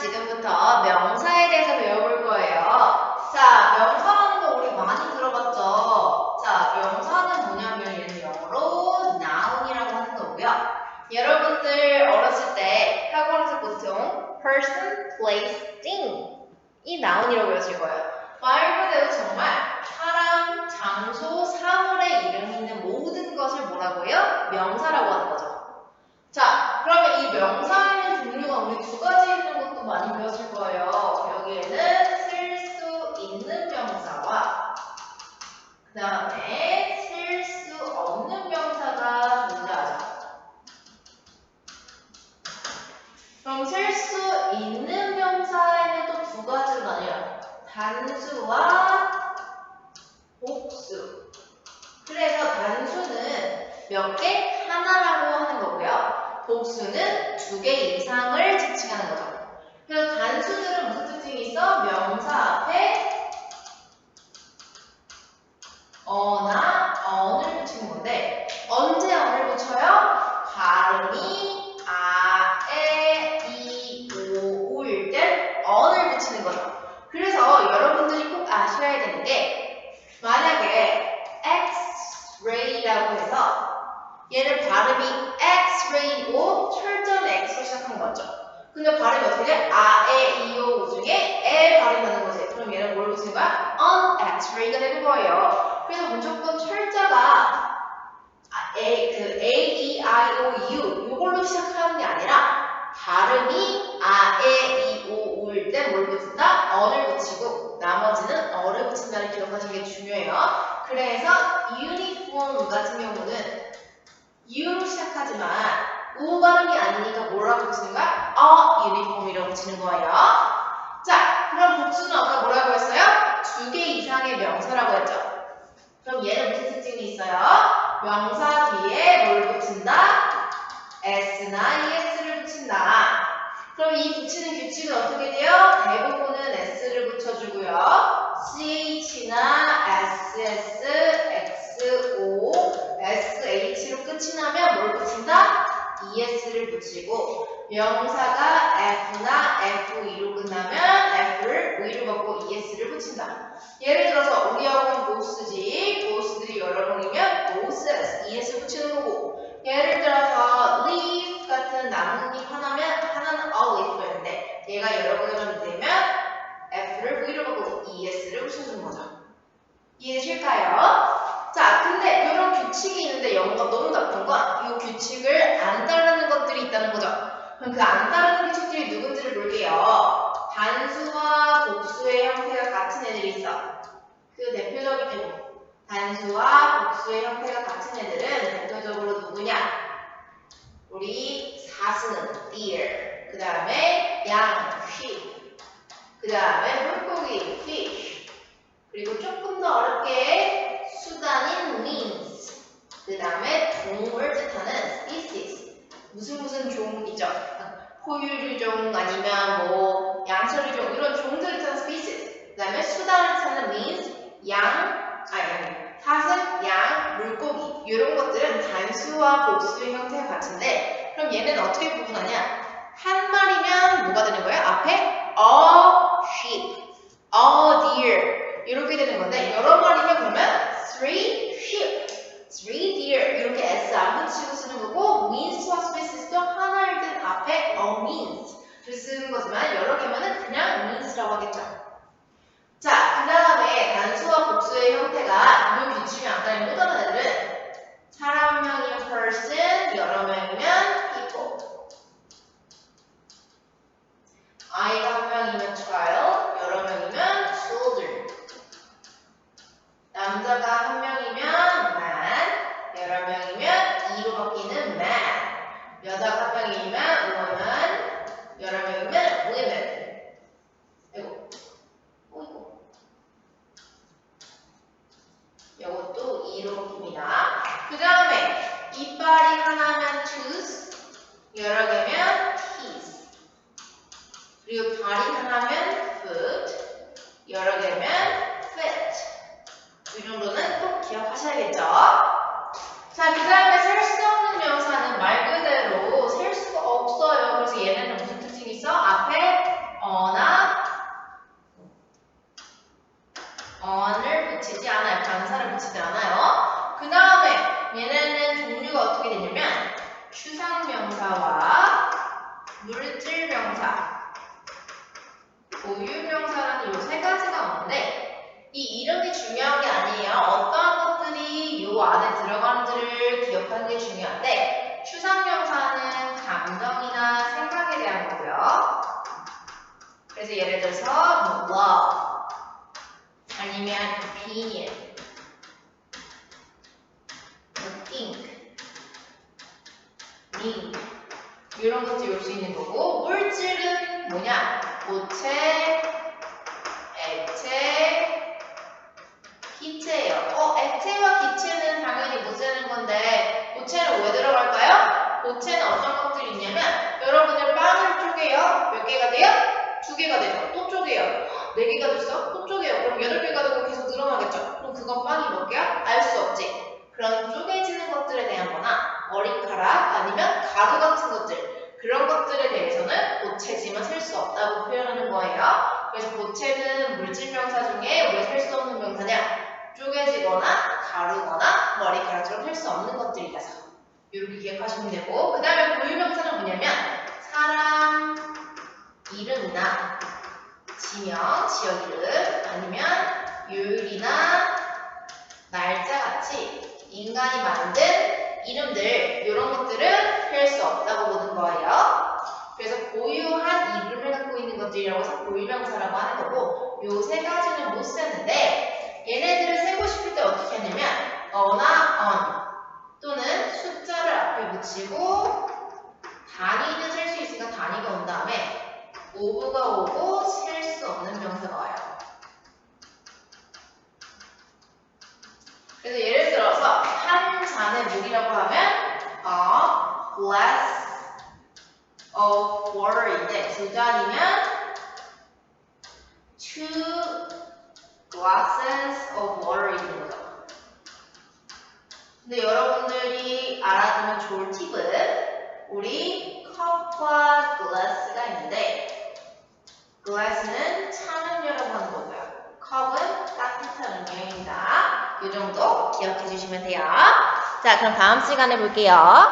지금부터 명사에 대해서 배워볼 거예요. 자, 명사라는 거 우리 많이 들어봤죠? 자, 명사는 뭐냐면 얘는 영어로 noun이라고 하는 거고요. 여러분들 어렸을 때 학원에서 보통 person, place, thing 이 noun이라고 배웠을 거예요. 말 그대로 정말 사람, 장소, 사물의 이름이 있는 모든 것을 뭐라고요? 명사라고 하는 거죠. 자, 그러면 이 명사에는 종류가 우리 두 가지 있는 것도 많이 배웠을 거예요. 여기에는 쓸 수 있는 명사와 그 다음에 쓸 수 없는 명사가 존재하죠. 그럼 쓸 수 있는 명사에는 또 두 가지로 나뉘어요. 단수와 복수. 그래서 단수는 몇 개? 하나라고 하는 거고요. 복수는 두 개 이상을 지칭하는 거죠. 그래서 단수들은 무슨 특징이 있어? 명사 앞에 어나 언을 붙이는 건데 언제 언을 붙여요? 발음이 아, 에, 이, 오, 우일 때 언을 붙이는 거죠. 그래서 여러분들이 꼭 아셔야 되는 게 만약에 X-ray라고 해서 얘는 발음이 X-ray고 철저한 X로 시작한 거죠. 근데 발음이 어떻게 돼? 아, 에, 이, 오 중에 에 발음하는 거지. 그럼 얘는 뭘 붙이는 거야? on X-ray가 되는 거예요. 그래서 무조건 철자가 A, E, I, O, U 요걸로 시작하는 게 아니라 발음이 아, 에, 이, 오, 우일 때 뭘 붙인다? 언을 붙이고 나머지는 어를 붙인다를 기억하시는 게 중요해요. 그래서 uniform 같은 경우는 U로 시작하지만 우 발음이 아니니까 뭐라고 붙이는 거야? uniform이라고 붙이는 거예요. 자, 그럼 복수는 아까 뭐라고 했어요? 두 개 이상의 명사라고 했죠. 그럼 얘는 무슨 특징이 있어요? 명사 뒤에 뭘 붙인다? S나 ES를 붙인다. 그럼 이 붙이는 규칙은 어떻게 돼요? 대부분은 S를 붙여주고요. CH나 SS, XO, SH로 끝이 나면 뭘 붙인다? ES를 붙이고 명사가 F나 FE로 끝나면 F를 V로 바꾸고 ES를 붙인다. 예를 들어서 우리 학원 보스지. 보스들이 여러 명이면 보스 ES 붙이는 거고 예를 들어서 leaf 같은 나뭇잎 하나면 하나는 a leaf였는데 얘가 여러 개가 되면 F를 V로 바꾸고 ES를 붙여주는 거죠. 이해되실까요? 자, 근데 이런 규칙이 있는데 영어가 너무 나쁜 건 이 규칙을 안 따르는 것들이 있다는 거죠. 그럼 그 안 따르는 규칙들이 누군지를 볼게요. 단수와 복수의 형태가 같은 애들이 있어. 그 대표적인 단수와 복수의 형태가 같은 애들은 대표적으로 누구냐? 우리 사슴, deer. 그 다음에 양, sheep. 그 다음에 물고기, fish. 그리고 조금 더 어렵게 수단인 means. 그 다음에 종을 뜻하는 species. 무슨 종이죠? 포유류종 아니면 뭐 양서류종 이런 종들을 뜻하는 species. 그 다음에 수단을 뜻하는 means. 사슴, 양, 물고기 이런 것들은 단수와 복수의 형태가 같은데 그럼 얘는 어떻게 구분하냐? 한 마리면 뭐가 되는 거예요? 앞에 a sheep, a deer 이렇게 되는 건데 여러 마리면 그러면 three sheep, three deer 이렇게 S 안 붙이고 쓰는 거고 means와 species도 하나일 땐 앞에 a means를 쓰는 거지만 여러 개면은 그냥 means라고 하겠죠. 자, 그 다음에 단수와 복수의 형태가 이 규칙이 안 따르는 또 다른 애들은 사람 한 명이면 person, 여러 명이면 people. 아이가 한 명이면 child, 여러 명이면 children. 남자가 한 명이면 man, 여러 명이면 이로 바뀌는 man. 여자가 한 명이면 woman, 여러 명이면 women. 이것도 이로 바뀝니다. 그 다음에 이빨이 하나면 tooth, 여러 개면 teeth. 그리고 발이 하나면 foot, 여러 개면 foot. 이 정도는 꼭 기억하셔야겠죠? 자, 그 다음에 셀 수 없는 명사는 말 그대로 셀 수가 없어요. 그래서 얘네는 무슨 특징이 있어? 앞에 물질명사, 고유명사라는 요 세 가지가 오는데 이 이름이 중요한 게 아니에요. 어떠한 것들이 요 안에 들어가는지를 기억하는 게 중요한데 추상명사는 감정이나 생각에 대한 거고요. 그래서 예를 들어서 뭐 love 아니면 opinion, think, mean 이런 것들이 올 수 있는 거고 물질은 뭐냐? 고체, 액체, 기체예요. 액체와 기체는 당연히 못 세는 건데 고체는 왜 들어갈까요? 고체는 어떤 것들이 있냐면 여러분들 빵을 쪼개요. 몇 개가 돼요? 2개가 되죠. 또 쪼개요. 4개가 됐어? 또 쪼개요. 그럼 8개가 되고 계속 늘어나겠죠. 그럼 그건 빵이 몇 개야? 알 수 없지. 그런 쪼개지는 것들에 대한 거나 머리카락 아니면 가루 같은 것들 그런 것들에 대해서는 고체지만 셀 수 없다고 표현하는 거예요. 그래서 고체는 물질명사 중에 왜 셀 수 없는 명사냐? 쪼개지거나 가루거나 머리카락처럼 셀 수 없는 것들이라서 이렇게 기억하시면 되고 그 다음에 고유명사는 뭐냐면 사람 이름이나 지명, 지역 이름 아니면 요일이나 날짜같이 인간이 만든 이름들 이런 것들은 펼 수 없다고 보는 거예요. 그래서 고유한 이름을 갖고 있는 것들이라고 해서 고유명사라고 하는 거고 요 세 가지는 못 쓰는데 얘네들을 세고 싶을 때 어떻게 하냐면 어나 on 또는 숫자를 앞에 붙이고 단위는 셀 수 있으니까 단위가 온 다음에 오브가 오고 셀 수 없는 명사가 와요. 그래서 예를 들어서 한 잔의 물이라고 하면 a glass of water인데 두 잔이면 two glasses of water 있는 거죠. 근데 여러분들이 알아두면 좋을 팁은 우리 컵과 glass가 있는데 glass는 찬음료라고 하는 거고요. 컵은 따뜻한 음료입니다. 이 정도 기억해 주시면 돼요. 자, 그럼 다음 시간에 볼게요.